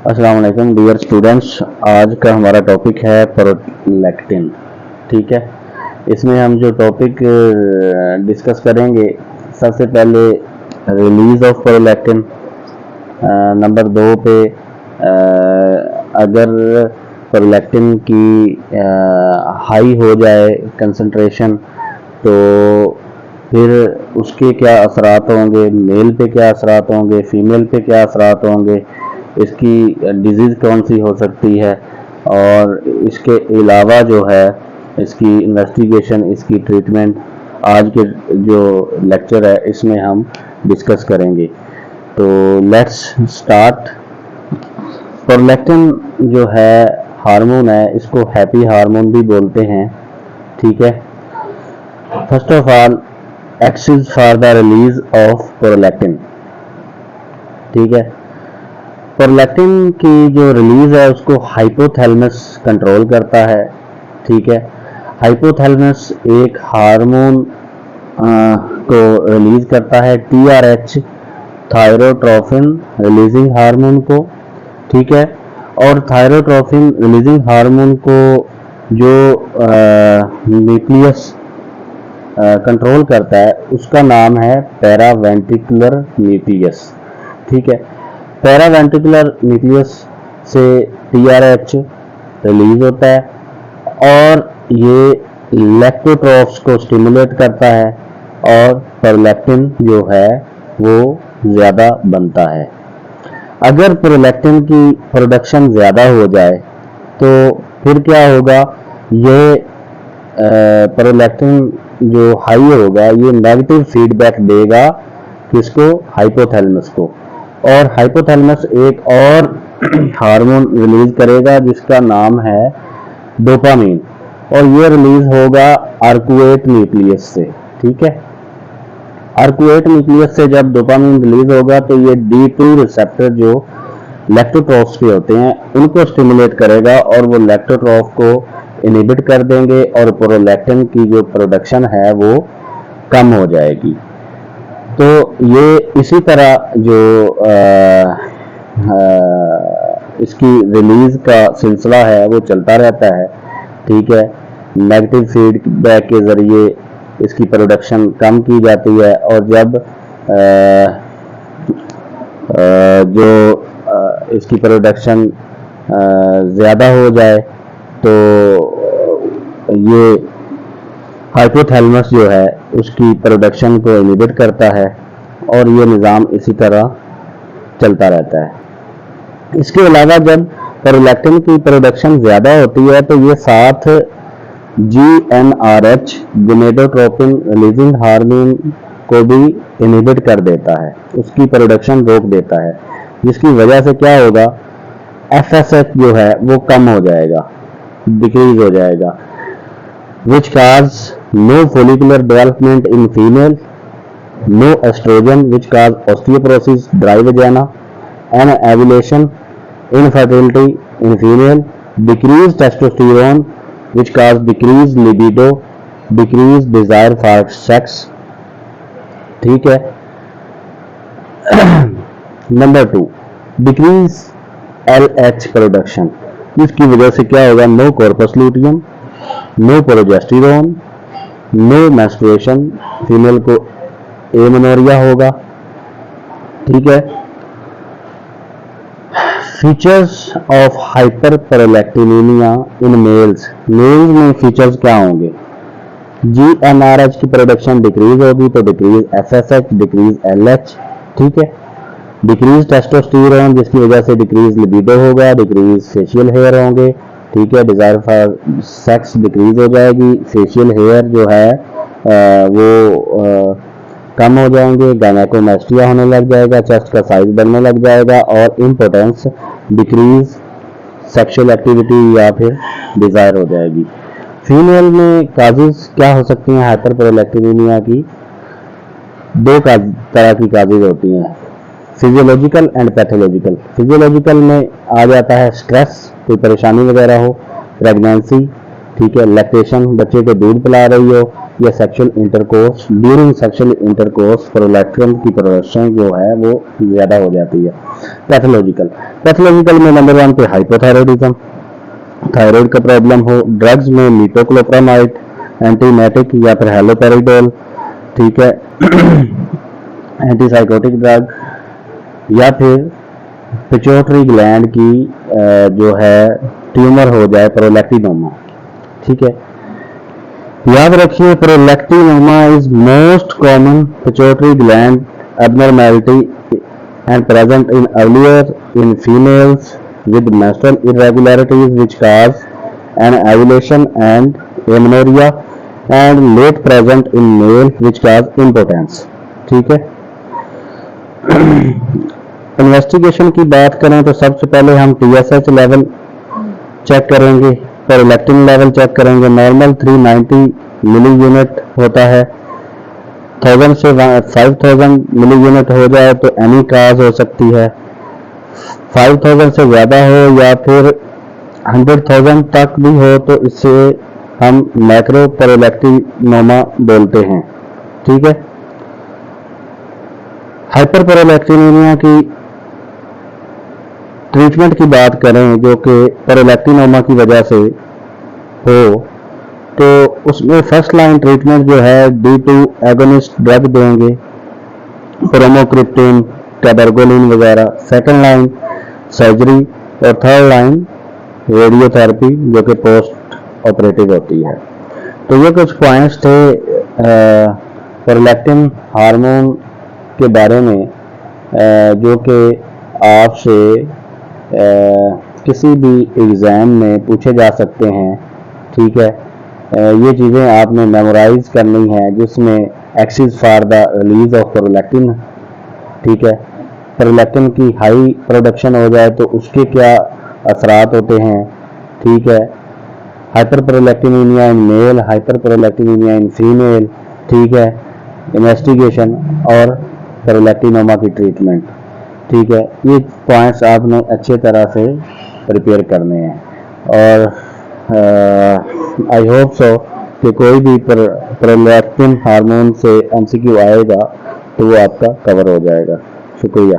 अस्सलाम वालेकुम dear students. आज का हमारा टॉपिक है प्रोलैक्टिन। ठीक है, इसमें हम जो टॉपिक डिस्कस करेंगे, सबसे पहले रिलीज ऑफ प्रोलैक्टिन। नंबर 2 पे अगर प्रोलैक्टिन की हाई हो जाए कंसंट्रेशन तो फिर उसके क्या असरात होंगे, मेल पे क्या असरात होंगे, फीमेल पे क्या असरात होंगे, इसकी डिजीज़ कौन सी हो सकती है, और इसके अलावा जो है इसकी इन्वेस्टिगेशन, इसकी ट्रीटमेंट आज के जो लेक्चर है इसमें हम डिस्कस करेंगे। तो लेट्स स्टार्ट। प्रोलैक्टिन जो है हार्मोन है, इसको हैप्पी हार्मोन भी बोलते हैं। ठीक है, first of all act is for the release of prolactin. ठीक है, प्रोलैक्टिन की जो रिलीज है उसको हाइपोथैलेमस कंट्रोल करता है। ठीक है, हाइपोथैलेमस एक हार्मोन को रिलीज करता है, TRH, थायरोट्रोफिन रिलीजिंग हार्मोन को। ठीक है, और थायरोट्रोफिन रिलीजिंग हार्मोन को जो न्यूक्लियस कंट्रोल करता है उसका नाम है पैरावेंट्रिकुलर न्यूक्लियस। ठीक है, पैरावेंट्रिकुलर न्यूक्लियस से TRH रिलीज होता है और ये लैक्टोट्रोफ्स को स्टिमुलेट करता है और प्रोलैक्टिन जो है वो ज़्यादा बनता है। अगर प्रोलैक्टिन की प्रोडक्शन ज़्यादा हो जाए तो फिर क्या होगा, ये प्रोलैक्टिन जो हाई होगा ये नेगेटिव फीडबैक देगा किसको, हाइपोथैलेमस को, और हाइपोथैलेमस एक और हार्मोन रिलीज करेगा जिसका नाम है डोपामीन, और ये रिलीज होगा आर्कुएट न्यूक्लियस से। ठीक है, आर्कुएट न्यूक्लियस से जब डोपामीन रिलीज होगा तो ये D2 रिसेप्टर जो लैक्टोट्रोफ्स के होते हैं उनको स्टिमुलेट करेगा और वो लैक्टोट्रोफ को इनहिबिट कर देंगे और प्रोलैक्टिन की जो प्रोडक्शन है वो कम हो जाएगी। तो ये इसी तरह जो इसकी रिलीज का सिलसिला है वो चलता रहता है। ठीक है, नेगेटिव फीडबैक के ज़रिए इसकी प्रोडक्शन कम की जाती है, और जब जो इसकी प्रोडक्शन ज़्यादा हो जाए तो ये हाइपोथैलेमस जो है उसकी प्रोडक्शन को इनहिबिट करता है और ये निज़ाम इसी तरह चलता रहता है। इसके अलावा जब प्रोलैक्टिन की प्रोडक्शन ज़्यादा होती है तो ये साथ GnRH गोनेडोट्रोपिन रिलीजिंग हार्मोन को भी इनहिबिट कर देता है, उसकी प्रोडक्शन रोक देता है, जिसकी वजह से क्या होगा, FSH जो है वो कम हो जाएगा, डिक्रीज हो जाएगा, which cause no follicular development in female, no estrogen which cause osteoporosis, dry vagina, anovulation, infertility in female, decreased testosterone which cause decreased libido, decreased desire for sex। ठीक है, नंबर 2 डिक्रीज LH प्रोडक्शन, जिसकी वजह से क्या होगा, no corpus luteum, no progesterone, no menstruation, female को amenorrhea होगा। ठीक है, features of hyper prolactinemia in males, males में फीचर्स क्या होंगे, GnRH की प्रोडक्शन डिक्रीज होगी तो डिक्रीज FSH, डिक्रीज LH। ठीक है, डिक्रीज टेस्टोस्टेरोन जिसकी वजह से डिक्रीज लिबिडो होगा, डिक्रीज फेशियल हेयर होंगे। ठीक है, डिजायर फॉर सेक्स डिक्रीज हो जाएगी, फेशियल हेयर जो है वो कम हो जाएंगे, गायनेकोमेस्टिया होने लग जाएगा, चेस्ट का साइज बढ़ने लग जाएगा, और इम्पोर्टेंस डिक्रीज, सेक्सुअल एक्टिविटी या फिर डिजायर हो जाएगी। फीमेल में काजेज क्या हो सकती हैं हाइपर प्रोलैक्टिनिमिया की, दो तरह की काजेज होती हैं, फिजियोलॉजिकल एंड पैथोलॉजिकल। फिजियोलॉजिकल में आ जाता है स्ट्रेस, कोई परेशानी वगैरह हो, प्रेगनेंसी, ठीक है, लैक्टेशन, बच्चे को दूध पिला रही हो, या sexual intercourse, during sexual intercourse prolactin की प्रोडक्शन जो है वो ज़्यादा हो जाती है। पैथोलॉजिकल में नंबर 1 पे हाइपोथायरॉयडिज्म, थायराइड का प्रॉब्लम हो। ड्रग्स में मीटोक्लोप्रामाइड, एंटीमेटिक या फिर हेलोपेरिडोल, ठीक है, एंटीसाइकोटिक ड्रग, या फिर पिट्यूटरी ग्लैंड की जो है ट्यूमर हो जाए, प्रोलैक्टिनोमा, ठीक है। याद रखिए prolactinoma is most common pituitary gland abnormality and present in earlier in females with menstrual irregularities which cause an ovulation and amenorrhea, and late present in male which cause impotence, ठीक है। Investigation की बात करें तो सबसे पहले हम TSH level check करेंगे, प्रोलैक्टिन लेवल चेक करेंगे। नॉर्मल 390 मिली यूनिट होता है, 1000 से 5000 मिली यूनिट हो जाए तो एनी काज हो सकती है, 5000 से ज़्यादा हो या फिर 100,000 तक भी हो तो इससे हम मैक्रो प्रोलैक्टिनोमा बोलते हैं, ठीक है। हाइपर प्रोलैक्टिनेमिया की ट्रीटमेंट की बात करें जो कि प्रोलैक्टिनोमा की वजह से हो, तो उसमें फर्स्ट लाइन ट्रीटमेंट जो है D2 एगोनिस्ट ड्रग देंगे, प्रोमोक्रिप्टिन, कैबरगोलिन वगैरह। सेकंड लाइन सर्जरी और थर्ड लाइन रेडियोथेरेपी जो कि पोस्ट ऑपरेटिव होती है। तो ये कुछ पॉइंट्स थे प्रोलैक्टिन हार्मोन के बारे में जो कि आपसे किसी भी एग्ज़ाम में पूछे जा सकते हैं, ठीक है। ये चीज़ें आपने मेमोराइज करनी है, जिसमें axis for the release of prolactin, ठीक है। प्रोलैक्टिन की हाई प्रोडक्शन हो जाए तो उसके क्या असरात होते हैं, ठीक है। Hyper prolactinemia in male, hyper prolactinemia in female, ठीक है। इन्वेस्टिगेशन और प्रोलैक्टिनोमा की ट्रीटमेंट, ठीक है। ये पॉइंट्स आपने अच्छे तरह से प्रिपेयर करने हैं और आई होप सो कि कोई भी प्रोलैक्टिन हार्मोन से MCQ आएगा तो वो आपका कवर हो जाएगा। शुक्रिया।